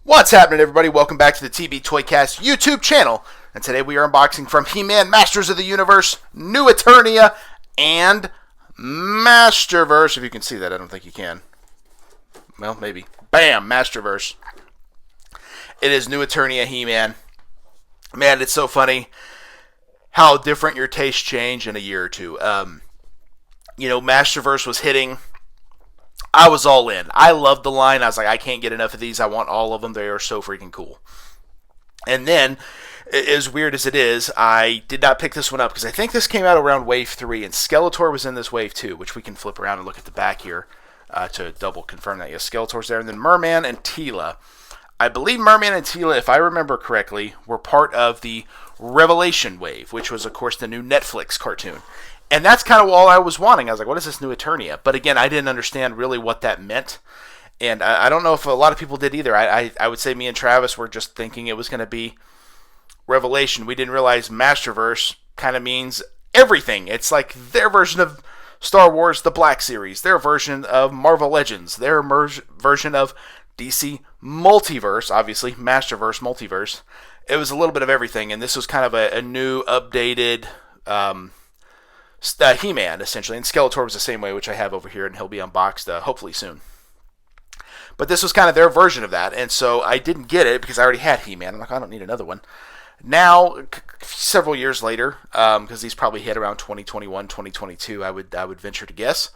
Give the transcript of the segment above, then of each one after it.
What's happening, everybody? Welcome back to the TB Toycast YouTube channel. And today we are unboxing from He-Man Masters of the Universe, New Eternia, and Masterverse. If you can see that, I don't think you can. Well, maybe. Bam! Masterverse. It is New Eternia He-Man. Man, it's so funny how different your tastes change in a year or two. Masterverse was hitting. I was all in. I loved the line. I was like, I can't get enough of these. I want all of them. They are so freaking cool. And then, as weird as it is, I did not pick this one up because I think this came out around Wave 3, and Skeletor was in this Wave 2, which we can flip around and look at the back here to double confirm that. Yes, Skeletor's there. And then Merman and Teela. I believe Merman and Teela, if I remember correctly, were part of the Revelation Wave, which was, of course, the new Netflix cartoon. And that's kind of all I was wanting. I was like, what is this New Eternia? But again, I didn't understand really what that meant. And I don't know if a lot of people did either. I would say me and Travis were just thinking it was going to be Revelation. We didn't realize Masterverse kind of means everything. It's like their version of Star Wars, the Black Series. Their version of Marvel Legends. Their version of DC Multiverse. Obviously, Masterverse, Multiverse. It was a little bit of everything. And this was kind of a new, updated He-Man, essentially, and Skeletor was the same way, which I have over here, and he'll be unboxed hopefully soon. But this was kind of their version of that, and so I didn't get it because I already had He-Man. I'm like, I don't need another one. Now, several years later, because these probably hit around 2021, 2022, I would venture to guess.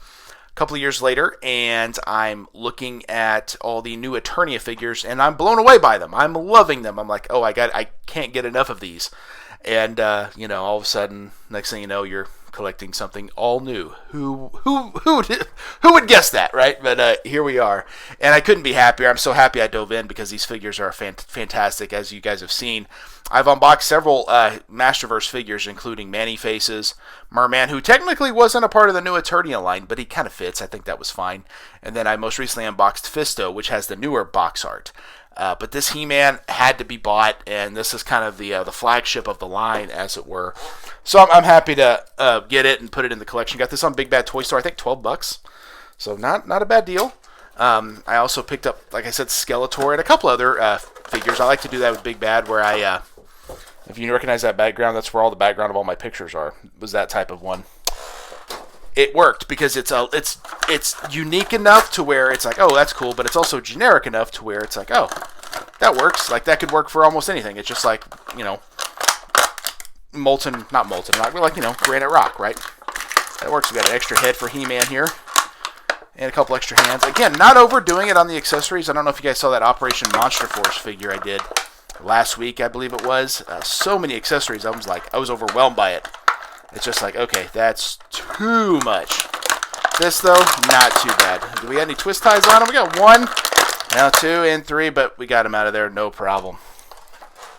A couple of years later, and I'm looking at all the new Eternia figures, and I'm blown away by them. I'm loving them. I'm like, oh, I can't get enough of these. And all of a sudden, next thing you know, you're collecting something all new. Who would guess that, right? But here we are, and I couldn't be happier. I'm so happy I dove in because these figures are fantastic, as you guys have seen. I've unboxed several Masterverse figures, including Manny-Faces, Merman, who technically wasn't a part of the new Eternia line, but he kind of fits. I think that was fine. And then I most recently unboxed Fisto, which has the newer box art. But this He-Man had to be bought, and this is kind of the flagship of the line, as it were. So I'm happy to get it and put it in the collection. Got this on Big Bad Toy Store, I think $12. So not a bad deal. I also picked up, like I said, Skeletor and a couple other figures. I like to do that with Big Bad, where if you recognize that background, that's where all the background of all my pictures are. It was that type of one. It worked because it's unique enough to where it's like, oh, that's cool, but it's also generic enough to where it's like, oh, that works. Like, that could work for almost anything. It's just like, not molten rock, but granite rock, right? That works. We got an extra head for He-Man here, and a couple extra hands. Again, not overdoing it on the accessories. I don't know if you guys saw that Operation Monster Force figure I did last week, I believe it was. So many accessories. I was overwhelmed by it. It's just like, okay, that's too much. This, though, not too bad. Do we have any twist ties on them? We got 1, now 2, and 3, but we got them out of there, no problem.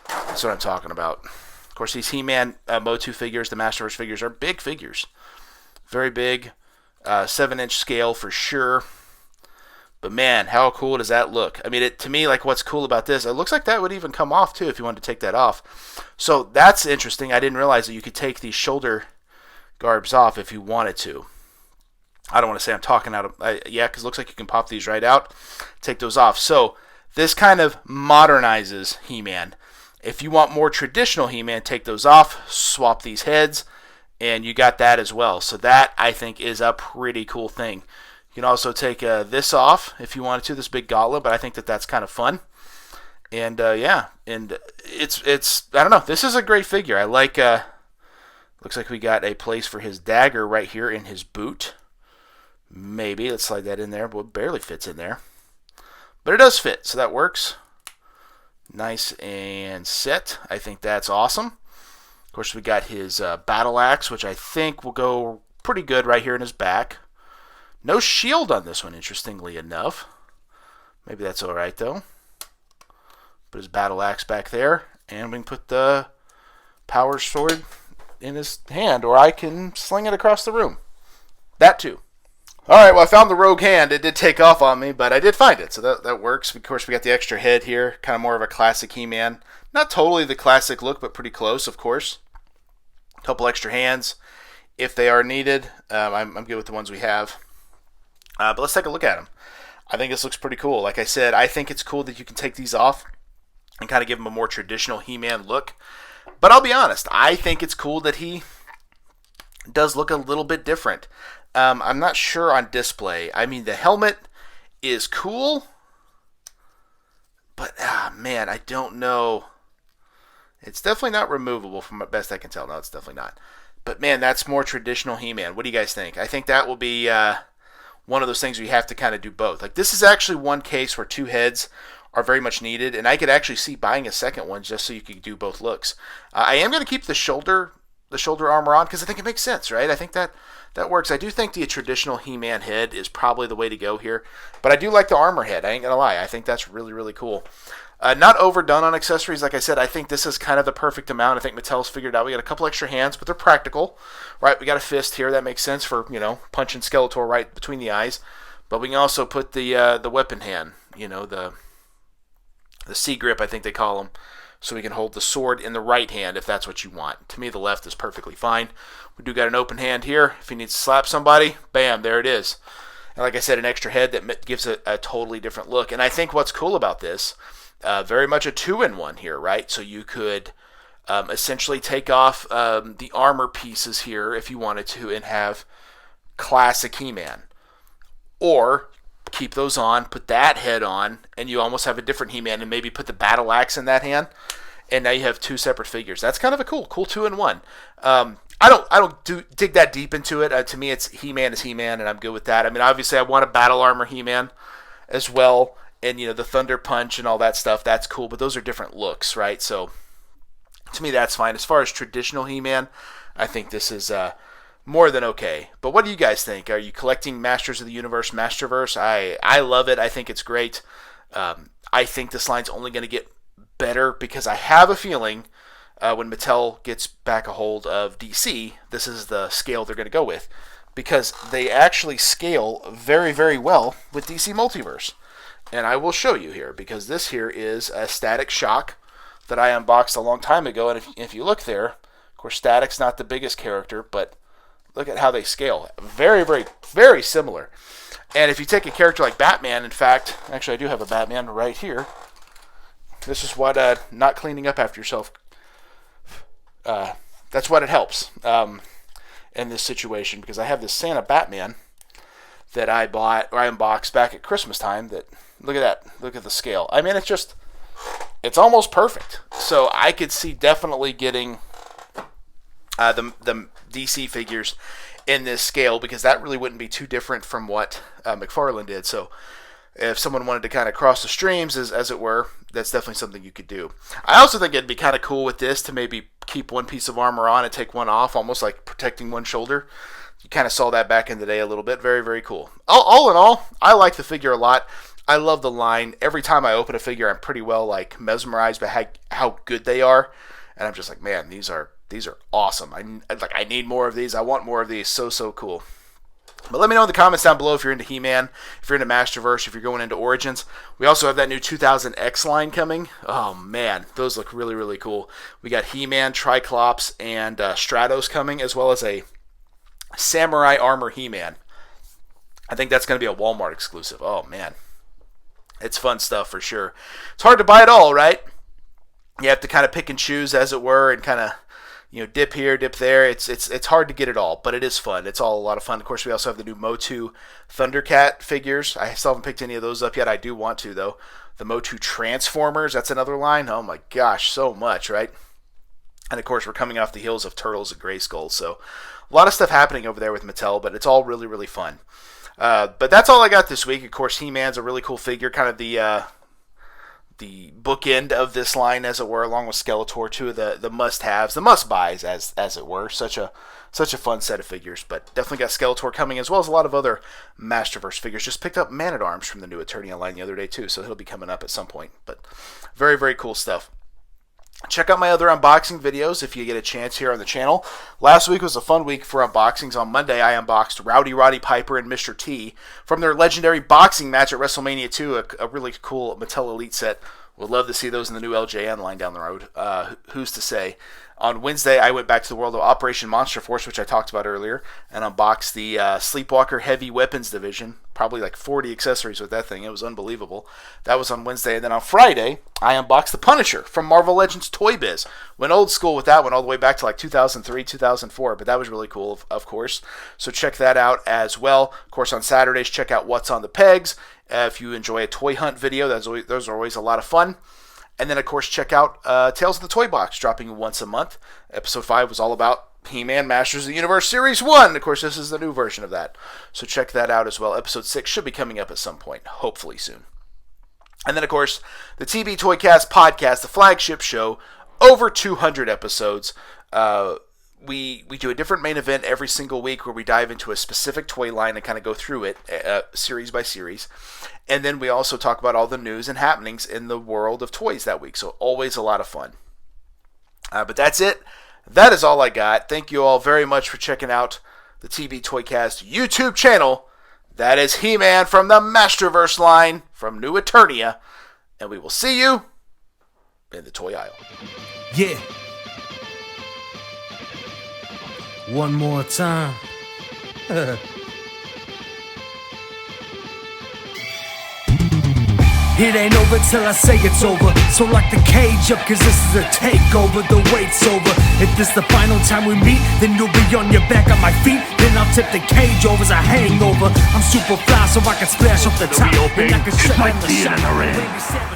That's what I'm talking about. Of course, these He-Man MOTU figures, the Masterverse figures, are big figures. Very big, 7-inch scale for sure. But man, how cool does that look? I mean, to me, like, what's cool about this, it looks like that would even come off, too, if you wanted to take that off. So that's interesting. I didn't realize that you could take these shoulder garbs off if you wanted to. I don't want to say I'm talking out of... yeah, because it looks like you can pop these right out, take those off. So this kind of modernizes He-Man. If you want more traditional He-Man, take those off, swap these heads, and you got that as well. So that, I think, is a pretty cool thing. You can also take this off if you wanted to, this big gauntlet, but I think that's kind of fun. And yeah, and it's I don't know, this is a great figure. I like, looks like we got a place for his dagger right here in his boot. Maybe, let's slide that in there, but it barely fits in there. But it does fit, so that works. Nice and set. I think that's awesome. Of course, we got his battle axe, which I think will go pretty good right here in his back. No shield on this one, interestingly enough. Maybe that's all right, though. Put his battle axe back there, and we can put the power sword in his hand, or I can sling it across the room. That, too. All right, well, I found the rogue hand. It did take off on me, but I did find it, so that works. Of course, we got the extra head here, kind of more of a classic He-Man. Not totally the classic look, but pretty close, of course. A couple extra hands if they are needed. I'm good with the ones we have. But let's take a look at them. I think this looks pretty cool. Like I said, I think it's cool that you can take these off and kind of give him a more traditional He-Man look. But I'll be honest, I think it's cool that he does look a little bit different. I'm not sure on display. I mean, the helmet is cool, but man, I don't know. It's definitely not removable from the best I can tell. No, it's definitely not. But man, that's more traditional He-Man. What do you guys think? I think that will be one of those things where you have to kind of do both. Like, this is actually one case where two heads are very much needed, and I could actually see buying a second one just so you could do both looks. I am going to keep the shoulder armor on because I think it makes sense, right? I think that works. I do think the traditional He-Man head is probably the way to go here, but I do like the armor head. I ain't gonna lie. I think that's really, really cool. Not overdone on accessories. Like I said, I think this is kind of the perfect amount. I think Mattel's figured out. We got a couple extra hands, but they're practical, right? We got a fist here. That makes sense for, punching Skeletor right between the eyes. But we can also put the weapon hand, the C grip, I think they call them, so we can hold the sword in the right hand if that's what you want. To me, the left is perfectly fine. We do got an open hand here. If he needs to slap somebody, bam, there it is. And like I said, an extra head that gives it a totally different look. And I think what's cool about this, very much a 2-in-1 here, right? So you could essentially take off the armor pieces here if you wanted to and have classic He-Man. Or keep those on, put that head on, and you almost have a different He-Man, and maybe put the battle axe in that hand, and now you have two separate figures. That's kind of a cool 2-in-1. I don't dig that deep into it. To me, it's He-Man is He-Man, and I'm good with that. I mean, obviously, I want a battle armor He-Man as well, and the Thunder Punch and all that stuff. That's cool, but those are different looks, right? So to me, that's fine. As far as traditional He-Man, I think this is more than okay. But what do you guys think? Are you collecting Masters of the Universe Masterverse? I love it. I think it's great. I think this line's only going to get better because I have a feeling when Mattel gets back a hold of DC, this is the scale they're going to go with, because they actually scale very, very well with DC Multiverse. And I will show you here, because this here is a Static Shock that I unboxed a long time ago. And if you look there, of course, Static's not the biggest character, but look at how they scale. Very, very, very similar. And if you take a character like Batman, in fact, actually I do have a Batman right here. This is what not cleaning up after yourself, that's what it helps in this situation, because I have this Santa Batman that I bought, or I unboxed back at Christmas time. That, look at that. Look at the scale. I mean, it's almost perfect. So I could see definitely getting the DC figures in this scale, because that really wouldn't be too different from what McFarlane did. So if someone wanted to kind of cross the streams, as it were, that's definitely something you could do. I also think it'd be kind of cool with this to maybe keep one piece of armor on and take one off, almost like protecting one shoulder. You kind of saw that back in the day a little bit. Very, very cool. All in all, I like the figure a lot. I love the line. Every time I open a figure, I'm pretty well mesmerized by how good they are, and I'm just like, man, these are awesome. I need more of these. I want more of these. So cool. But let me know in the comments down below if you're into He-Man, if you're into Masterverse, if you're going into Origins. We also have that new 2000X line coming. Oh, man. Those look really, really cool. We got He-Man, Triclops, and Stratos coming, as well as a Samurai Armor He-Man. I think that's going to be a Walmart exclusive. Oh, man. It's fun stuff for sure. It's hard to buy it all, right? You have to kind of pick and choose, as it were, and kind of dip here, dip there. It's hard to get it all, but it is fun. It's all a lot of fun. Of course, we also have the new MOTU Thundercat figures. I still haven't picked any of those up yet. I do want to, though. The MOTU Transformers, that's another line. Oh my gosh, so much, right? And of course, we're coming off the heels of Turtles and Grayskull, so a lot of stuff happening over there with Mattel, but it's all really, really fun. But that's all I got this week. Of course, He-Man's a really cool figure, kind of the bookend of this line, as it were, along with Skeletor, two of the must-haves, the must-buys, as it were. Such a fun set of figures, but definitely got Skeletor coming, as well as a lot of other Masterverse figures. Just picked up Man-at-Arms from the new Eternia line the other day, too, so he'll be coming up at some point. But very, very cool stuff. Check out my other unboxing videos if you get a chance here on the channel. Last week was a fun week for unboxings. On Monday, I unboxed Rowdy Roddy Piper and Mr. T from their legendary boxing match at WrestleMania 2, a really cool Mattel Elite set. Would love to see those in the new LJN line down the road. Who's to say? On Wednesday, I went back to the world of Operation Monster Force, which I talked about earlier, and unboxed the Sleepwalker Heavy Weapons Division. Probably like 40 accessories with that thing. It was unbelievable. That was on Wednesday. And then on Friday, I unboxed the Punisher from Marvel Legends Toy Biz. Went old school with that one all the way back to like 2003, 2004. But that was really cool, of course. So check that out as well. Of course, on Saturdays, check out What's on the Pegs. If you enjoy a toy hunt video, those are always a lot of fun. And then, of course, check out Tales of the Toy Box, dropping once a month. Episode 5 was all about He-Man Masters of the Universe Series 1. Of course, this is the new version of that. So check that out as well. Episode 6 should be coming up at some point, hopefully soon. And then, of course, the TB Toycast podcast, the flagship show, over 200 episodes. We do a different main event every single week where we dive into a specific toy line and kind of go through it series by series. And then we also talk about all the news and happenings in the world of toys that week. So always a lot of fun. But that's it. That is all I got. Thank you all very much for checking out the TB Toycast YouTube channel. That is He-Man from the Masterverse line from New Eternia. And we will see you in the toy aisle. Yeah. One more time. It ain't over till I say it's over. So lock the cage up, cause this is a takeover. The wait's over. If this the final time we meet, then you'll be on your back on my feet. Then I'll tip the cage over as a hangover. I'm super fly so I can splash off the top. And I can shut down the shot.